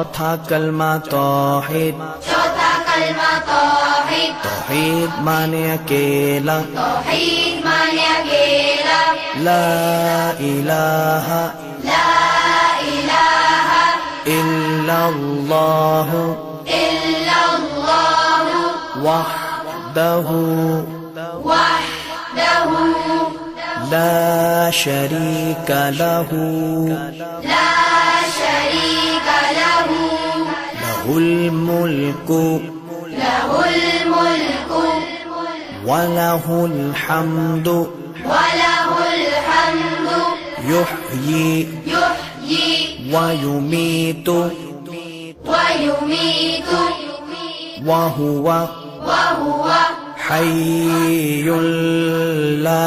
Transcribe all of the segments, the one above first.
चौथा कलमा तौहीद। चौथा कलमा तौहीद। तौहीद माने अकेला। तौहीद माने अकेला। ला इलाहा इल्लल्लाह वहदहु ला शरीका लहू लहुल मुल्कु वलहुल हम्दु युह्यी वयुमीतु वहुवा हय्युल ला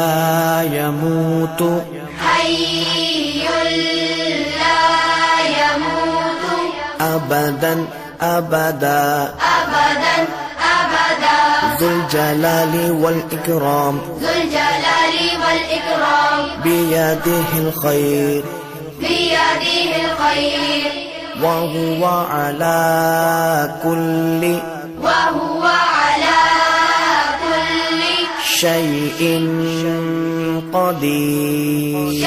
यमूतु अबदन अबदा ज़ुल जलाली वल इकराम बियदिहिल खैर वहुवा अला कुल्ली शैइन क़दीर।